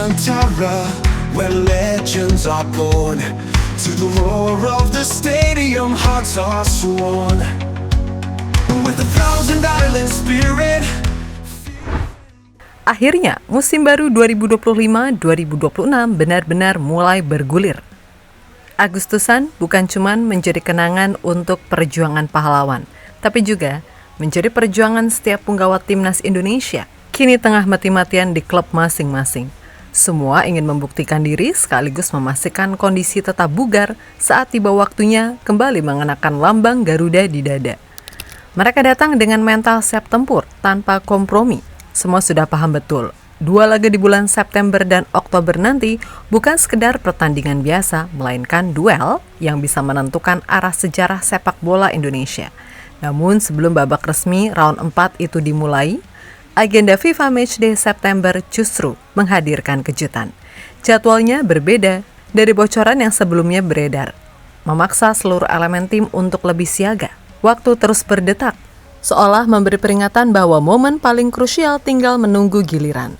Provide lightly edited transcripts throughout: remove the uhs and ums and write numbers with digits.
Nusantara, where legends are born. To the roar of the stadium, hearts are sworn. With a thousand island spirit. Akhirnya, musim baru 2025-2026 benar-benar mulai bergulir. Agustusan bukan cuma menjadi kenangan untuk perjuangan pahlawan, tapi juga menjadi perjuangan setiap punggawa timnas Indonesia. Kini tengah mati-matian di klub masing-masing. Semua ingin membuktikan diri sekaligus memastikan kondisi tetap bugar saat tiba waktunya kembali mengenakan lambang Garuda di dada. Mereka datang dengan mental siap tempur tanpa kompromi. Semua sudah paham betul. 2 laga di bulan September dan Oktober nanti bukan sekedar pertandingan biasa, melainkan duel yang bisa menentukan arah sejarah sepak bola Indonesia. Namun sebelum babak resmi round 4 itu dimulai, agenda FIFA Matchday September justru menghadirkan kejutan. Jadwalnya berbeda dari bocoran yang sebelumnya beredar, memaksa seluruh elemen tim untuk lebih siaga. Waktu terus berdetak, seolah memberi peringatan bahwa momen paling krusial tinggal menunggu giliran.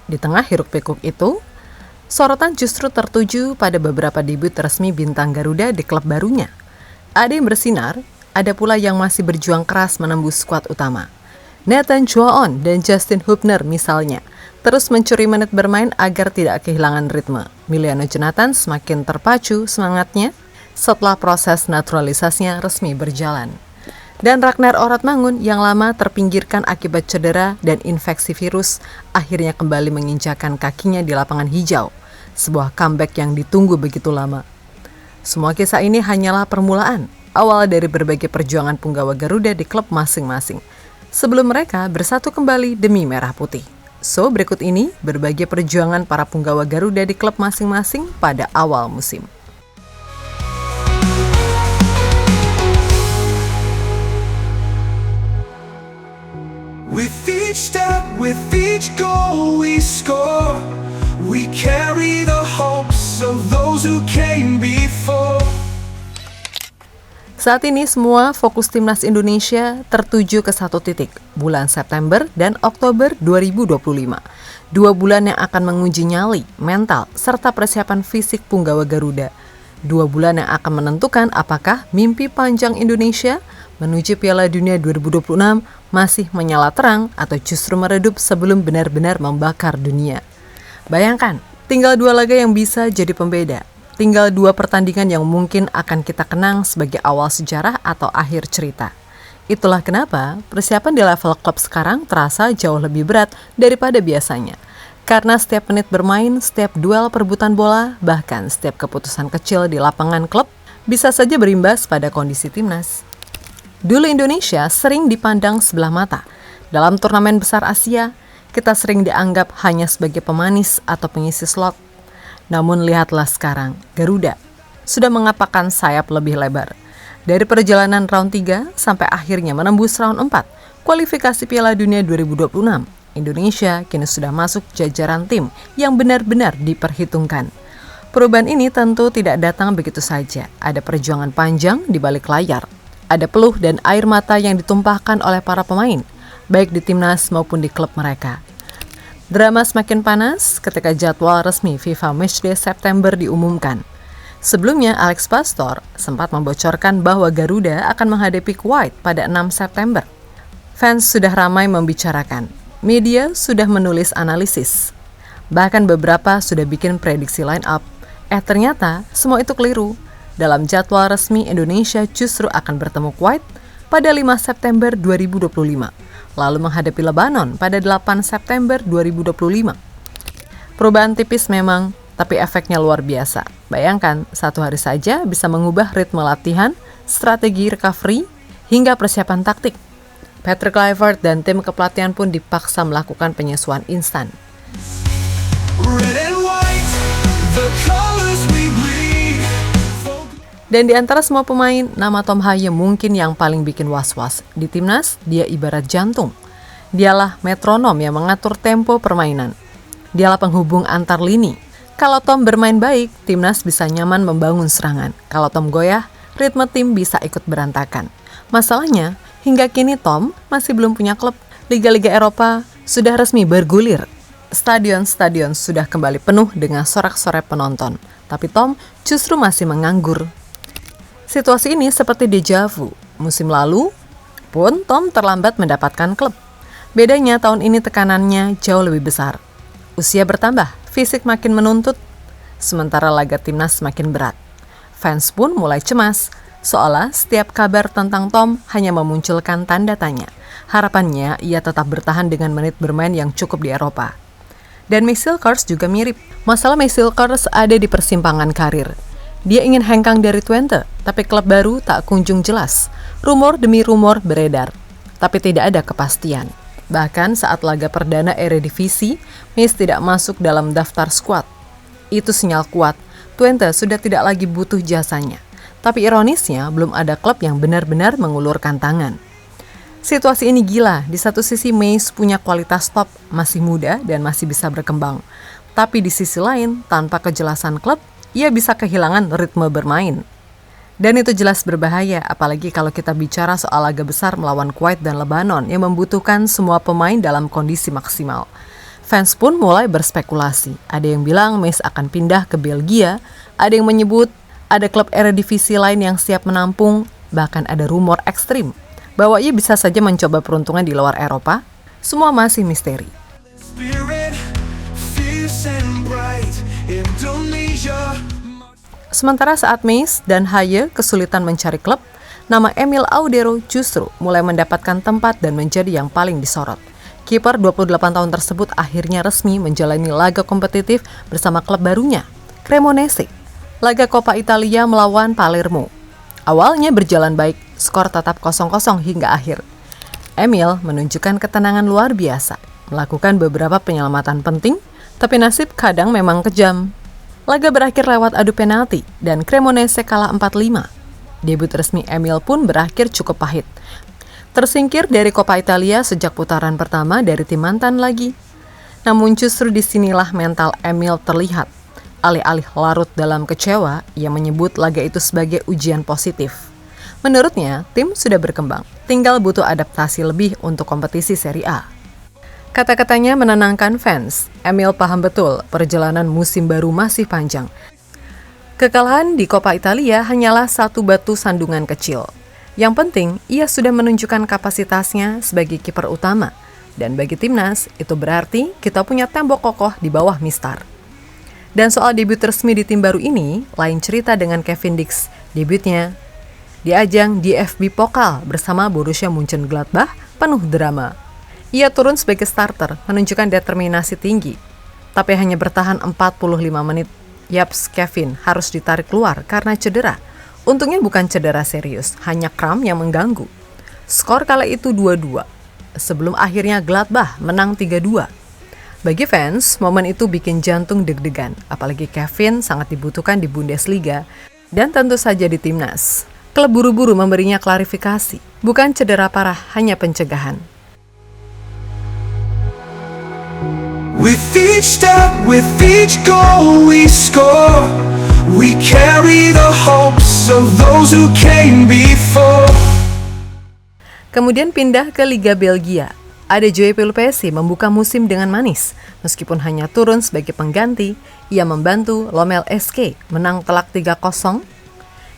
Di tengah hiruk-pikuk itu, sorotan justru tertuju pada beberapa debut resmi bintang Garuda di klub barunya. Ada yang bersinar, ada pula yang masih berjuang keras menembus skuad utama. Nathan Juaon dan Justin Hubner misalnya, terus mencuri menit bermain agar tidak kehilangan ritme. Miliano Jonathan semakin terpacu semangatnya setelah proses naturalisasinya resmi berjalan. Dan Ragnar Oratmangun yang lama terpinggirkan akibat cedera dan infeksi virus akhirnya kembali menginjakan kakinya di lapangan hijau. Sebuah comeback yang ditunggu begitu lama. Semua kisah ini hanyalah permulaan, awal dari berbagai perjuangan punggawa Garuda di klub masing-masing. Sebelum mereka bersatu kembali demi merah putih. So, berikut ini berbagai perjuangan para punggawa Garuda di klub masing-masing pada awal musim. With each step, with each goal we score, we carry the hopes of those who came before. Saat ini semua fokus timnas Indonesia tertuju ke satu titik, bulan September dan Oktober 2025. 2 bulan yang akan menguji nyali, mental, serta persiapan fisik punggawa Garuda. 2 bulan yang akan menentukan apakah mimpi panjang Indonesia menuju Piala Dunia 2026 masih menyala terang atau justru meredup sebelum benar-benar membakar dunia. Bayangkan, tinggal 2 laga yang bisa jadi pembeda. Tinggal 2 pertandingan yang mungkin akan kita kenang sebagai awal sejarah atau akhir cerita. Itulah kenapa persiapan di level klub sekarang terasa jauh lebih berat daripada biasanya. Karena setiap menit bermain, setiap duel perebutan bola, bahkan setiap keputusan kecil di lapangan klub bisa saja berimbas pada kondisi timnas. Dulu Indonesia sering dipandang sebelah mata. Dalam turnamen besar Asia, kita sering dianggap hanya sebagai pemanis atau pengisi slot. Namun lihatlah sekarang, Garuda sudah mengapakkan sayap lebih lebar. Dari perjalanan round 3 sampai akhirnya menembus round 4, kualifikasi Piala Dunia 2026, Indonesia kini sudah masuk jajaran tim yang benar-benar diperhitungkan. Perubahan ini tentu tidak datang begitu saja. Ada perjuangan panjang di balik layar. Ada peluh dan air mata yang ditumpahkan oleh para pemain, baik di timnas maupun di klub mereka. Drama semakin panas ketika jadwal resmi FIFA Matchday September diumumkan. Sebelumnya, Alex Pastor sempat membocorkan bahwa Garuda akan menghadapi Kuwait pada 6 September. Fans sudah ramai membicarakan, media sudah menulis analisis. Bahkan beberapa sudah bikin prediksi line up. Ternyata semua itu keliru. Dalam jadwal resmi Indonesia justru akan bertemu Kuwait pada 5 September 2025. Lalu menghadapi Lebanon pada 8 September 2025. Perubahan tipis memang, tapi efeknya luar biasa. Bayangkan, 1 hari saja bisa mengubah ritme latihan, strategi recovery, hingga persiapan taktik. Patrick Kluivert dan tim kepelatihan pun dipaksa melakukan penyesuaian instan. Dan di antara semua pemain, nama Tom Haye mungkin yang paling bikin was-was. Di timnas, dia ibarat jantung. Dialah metronom yang mengatur tempo permainan. Dialah penghubung antar lini. Kalau Tom bermain baik, timnas bisa nyaman membangun serangan. Kalau Tom goyah, ritme tim bisa ikut berantakan. Masalahnya, hingga kini Tom masih belum punya klub. Liga-liga Eropa sudah resmi bergulir. Stadion-stadion sudah kembali penuh dengan sorak-sorai penonton, tapi Tom justru masih menganggur. Situasi ini seperti deja vu. Musim lalu pun Tom terlambat mendapatkan klub. Bedanya tahun ini tekanannya jauh lebih besar. Usia bertambah, fisik makin menuntut, sementara laga timnas semakin berat. Fans pun mulai cemas, seolah setiap kabar tentang Tom hanya memunculkan tanda tanya. Harapannya ia tetap bertahan dengan menit bermain yang cukup di Eropa. Dan Meiselkers juga mirip. Masalah Meiselkers ada di persimpangan karir. Dia ingin hengkang dari Twente, tapi klub baru tak kunjung jelas. Rumor demi rumor beredar, tapi tidak ada kepastian. Bahkan saat laga perdana Eredivisie, Meis tidak masuk dalam daftar skuad. Itu sinyal kuat, Twente sudah tidak lagi butuh jasanya. Tapi ironisnya, belum ada klub yang benar-benar mengulurkan tangan. Situasi ini gila, di satu sisi Meis punya kualitas top, masih muda dan masih bisa berkembang. Tapi di sisi lain, tanpa kejelasan klub, ia bisa kehilangan ritme bermain. Dan itu jelas berbahaya, apalagi kalau kita bicara soal laga besar melawan Kuwait dan Lebanon yang membutuhkan semua pemain dalam kondisi maksimal. Fans pun mulai berspekulasi. Ada yang bilang Meis akan pindah ke Belgia, ada yang menyebut ada klub Eredivisie lain yang siap menampung, bahkan ada rumor ekstrim bahwa ia bisa saja mencoba peruntungan di luar Eropa. Semua masih misteri. Spirit, fierce and bright, Indonesia. Sementara saat Meis dan Haye kesulitan mencari klub, nama Emil Audero justru mulai mendapatkan tempat dan menjadi yang paling disorot. Kiper 28 tahun tersebut akhirnya resmi menjalani laga kompetitif bersama klub barunya, Cremonese. Laga Coppa Italia melawan Palermo. Awalnya berjalan baik, skor tetap 0-0 hingga akhir. Emil menunjukkan ketenangan luar biasa, melakukan beberapa penyelamatan penting, tapi nasib kadang memang kejam. Laga berakhir lewat adu penalti dan Cremonese kalah 4-5. Debut resmi Emil pun berakhir cukup pahit. Tersingkir dari Coppa Italia sejak putaran pertama dari tim mantan lagi. Namun justru disinilah mental Emil terlihat. Alih-alih larut dalam kecewa, ia menyebut laga itu sebagai ujian positif. Menurutnya, tim sudah berkembang, tinggal butuh adaptasi lebih untuk kompetisi Serie A. Kata-katanya menenangkan fans. Emil paham betul perjalanan musim baru masih panjang. Kekalahan di Coppa Italia hanyalah satu batu sandungan kecil. Yang penting, ia sudah menunjukkan kapasitasnya sebagai kiper utama. Dan bagi timnas, itu berarti kita punya tembok kokoh di bawah Mistar. Dan soal debut resmi di tim baru ini, lain cerita dengan Kevin Dix. Debutnya di ajang DFB Pokal bersama Borussia Mönchengladbach penuh drama. Ia turun sebagai starter, menunjukkan determinasi tinggi. Tapi hanya bertahan 45 menit. Yaps, Kevin harus ditarik keluar karena cedera. Untungnya bukan cedera serius, hanya kram yang mengganggu. Skor kala itu 2-2. Sebelum akhirnya Gladbach menang 3-2. Bagi fans, momen itu bikin jantung deg-degan, apalagi Kevin sangat dibutuhkan di Bundesliga dan tentu saja di timnas. Klub buru-buru memberinya klarifikasi, bukan cedera parah, hanya pencegahan. With each step, with each goal we score, we carry the hopes of those who came before. Kemudian pindah ke Liga Belgia. Ada Joey Pelupesi membuka musim dengan manis. Meskipun hanya turun sebagai pengganti, ia membantu Lommel SK menang telak 3-0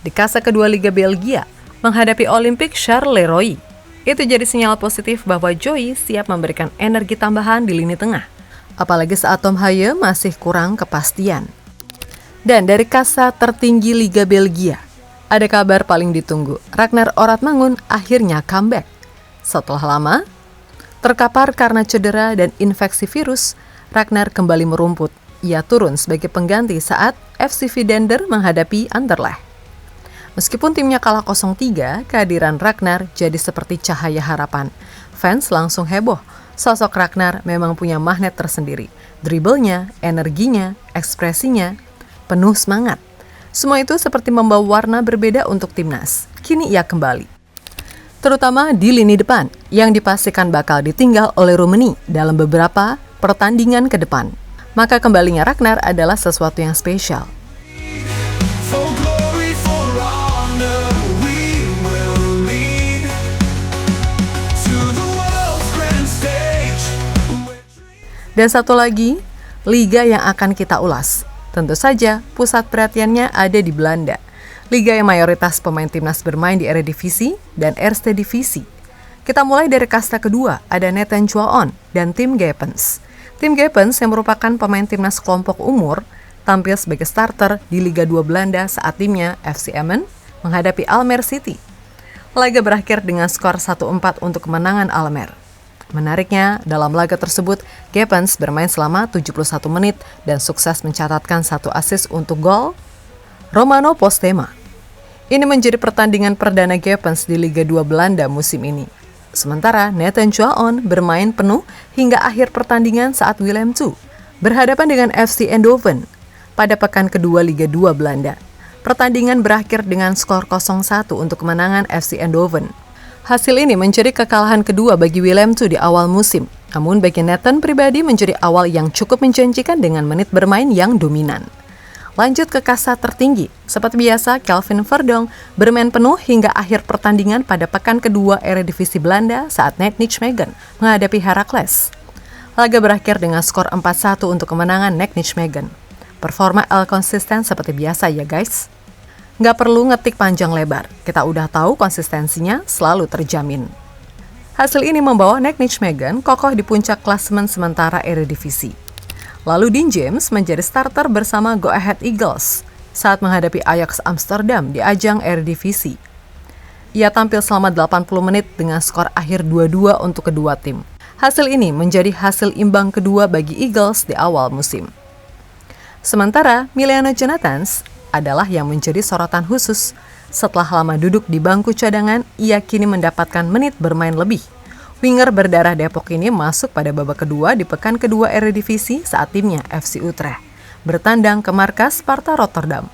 di kasa kedua Liga Belgia menghadapi Olympique Charleroi. Itu jadi sinyal positif bahwa Joey siap memberikan energi tambahan di lini tengah. Apalagi saat Tom Haye masih kurang kepastian. Dan dari kasa tertinggi Liga Belgia, ada kabar paling ditunggu. Ragnar Oratmangun akhirnya comeback. Setelah lama terkapar karena cedera dan infeksi virus, Ragnar kembali merumput. Ia turun sebagai pengganti saat FC Vidender menghadapi Anderlecht. Meskipun timnya kalah 0-3, kehadiran Ragnar jadi seperti cahaya harapan. Fans langsung heboh. Sosok Ragnar memang punya magnet tersendiri. Driblenya, energinya, ekspresinya, penuh semangat. Semua itu seperti membawa warna berbeda untuk timnas. Kini ia kembali. Terutama di lini depan, yang dipastikan bakal ditinggal oleh Rummenigge dalam beberapa pertandingan ke depan. Maka kembalinya Ragnar adalah sesuatu yang spesial. For glory, for honor, we will lead to the world's grand stage. Dan satu lagi, liga yang akan kita ulas. Tentu saja, pusat perhatiannya ada di Belanda. Liga yang mayoritas pemain timnas bermain di Eredivisie dan Eerste Divisie. Kita mulai dari kasta kedua, ada Nathan Juaon dan Tim Geppens. Tim Geppens yang merupakan pemain timnas kelompok umur, tampil sebagai starter di Liga 2 Belanda saat timnya FC Emmen menghadapi Almere City. Laga berakhir dengan skor 1-4 untuk kemenangan Almere. Menariknya, dalam laga tersebut, Geppens bermain selama 71 menit dan sukses mencatatkan 1 assist untuk gol Romano Postema. Ini menjadi pertandingan perdana Geppens di Liga 2 Belanda musim ini. Sementara Nathan Juaon bermain penuh hingga akhir pertandingan saat Willem II berhadapan dengan FC Eindhoven pada pekan kedua Liga 2 Belanda. Pertandingan berakhir dengan skor 0-1 untuk kemenangan FC Eindhoven. Hasil ini menjadi kekalahan kedua bagi Willem II di awal musim. Namun bagi Nathan pribadi menjadi awal yang cukup menjanjikan dengan menit bermain yang dominan. Lanjut ke kasta tertinggi. Seperti biasa, Kelvin Verdonk bermain penuh hingga akhir pertandingan pada pekan kedua Eredivisie Belanda saat Nijmegen menghadapi Heracles. Laga berakhir dengan skor 4-1 untuk kemenangan Nijmegen. Performa El konsisten seperti biasa ya guys. Nggak perlu ngetik panjang lebar, kita udah tahu konsistensinya selalu terjamin. Hasil ini membawa Nijmegen kokoh di puncak klasemen sementara Eredivisie. Lalu Dean James menjadi starter bersama Go Ahead Eagles saat menghadapi Ajax Amsterdam di ajang Eredivisie. Ia tampil selama 80 menit dengan skor akhir 2-2 untuk kedua tim. Hasil ini menjadi hasil imbang kedua bagi Eagles di awal musim. Sementara Emiliano Jonathans adalah yang menjadi sorotan khusus. Setelah lama duduk di bangku cadangan, ia kini mendapatkan menit bermain lebih. Winger berdarah Depok ini masuk pada babak kedua di pekan kedua Eredivisie saat timnya FC Utrecht bertandang ke markas Sparta Rotterdam.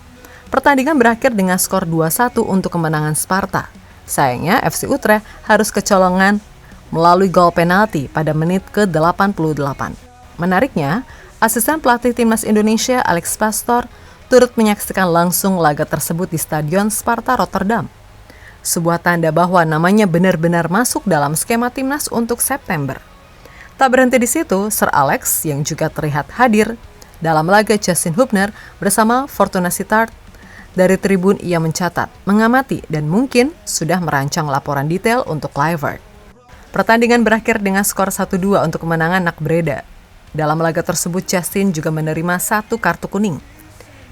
Pertandingan berakhir dengan skor 2-1 untuk kemenangan Sparta. Sayangnya FC Utrecht harus kecolongan melalui gol penalti pada menit ke-88. Menariknya, asisten pelatih timnas Indonesia Alex Pastoor turut menyaksikan langsung laga tersebut di Stadion Sparta Rotterdam. Sebuah tanda bahwa namanya benar-benar masuk dalam skema timnas untuk September. Tak berhenti di situ, Sir Alex yang juga terlihat hadir dalam laga Justin Hubner bersama Fortuna Sittard. Dari tribun ia mencatat, mengamati, dan mungkin sudah merancang laporan detail untuk Kluivert. Pertandingan berakhir dengan skor 1-2 untuk kemenangan Nak Breda. Dalam laga tersebut, Justin juga menerima 1 kartu kuning.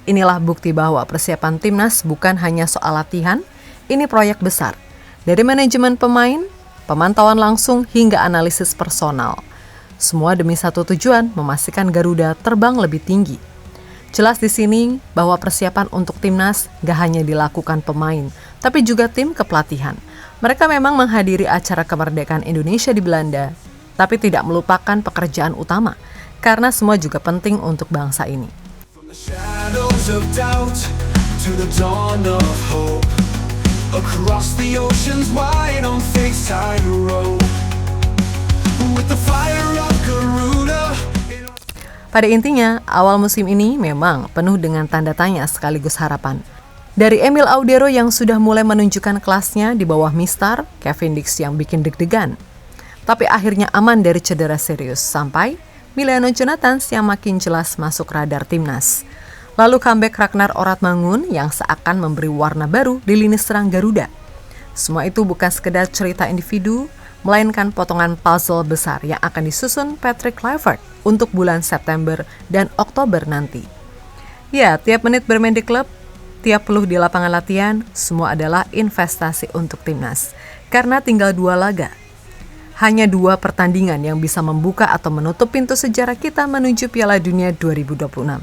Inilah bukti bahwa persiapan timnas bukan hanya soal latihan, ini proyek besar. Dari manajemen pemain, pemantauan langsung hingga analisis personal. Semua demi satu tujuan, memastikan Garuda terbang lebih tinggi. Jelas di sini bahwa persiapan untuk timnas gak hanya dilakukan pemain, tapi juga tim kepelatihan. Mereka memang menghadiri acara kemerdekaan Indonesia di Belanda, tapi tidak melupakan pekerjaan utama, karena semua juga penting untuk bangsa ini. Shadows of doubt to the dawn of hope. Across the oceans wide on faith-side road. With the fire of Garuda. Pada intinya, awal musim ini memang penuh dengan tanda tanya sekaligus harapan. Dari Emil Audero yang sudah mulai menunjukkan kelasnya di bawah Mistar, Kevin Dix yang bikin deg-degan. Tapi akhirnya aman dari cedera serius, sampai Emiliano Jonathans yang makin jelas masuk radar timnas. Lalu comeback Ragnar Oratmangun yang seakan memberi warna baru di lini serang Garuda. Semua itu bukan sekedar cerita individu, melainkan potongan puzzle besar yang akan disusun Patrick Kluivert untuk bulan September dan Oktober nanti. Ya, tiap menit bermain di klub, tiap peluh di lapangan latihan, semua adalah investasi untuk timnas. Karena tinggal 2 laga. Hanya 2 pertandingan yang bisa membuka atau menutup pintu sejarah kita menuju Piala Dunia 2026.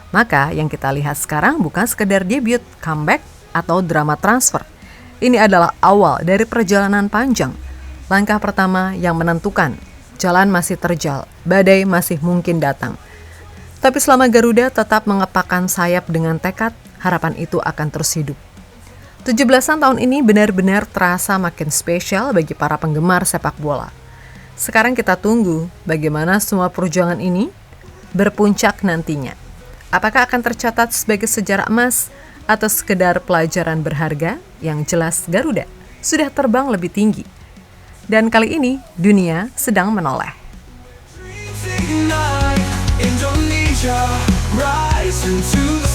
Maka yang kita lihat sekarang bukan sekedar debut, comeback, atau drama transfer. Ini adalah awal dari perjalanan panjang. Langkah pertama yang menentukan, jalan masih terjal, badai masih mungkin datang. Tapi selama Garuda tetap mengepakkan sayap dengan tekad, harapan itu akan terus hidup. 17-an tahun ini benar-benar terasa makin spesial bagi para penggemar sepak bola. Sekarang kita tunggu bagaimana semua perjuangan ini berpuncak nantinya. Apakah akan tercatat sebagai sejarah emas atau sekedar pelajaran berharga? Yang jelas Garuda sudah terbang lebih tinggi. Dan kali ini dunia sedang menoleh. Dreams ignite. Indonesia, rise into the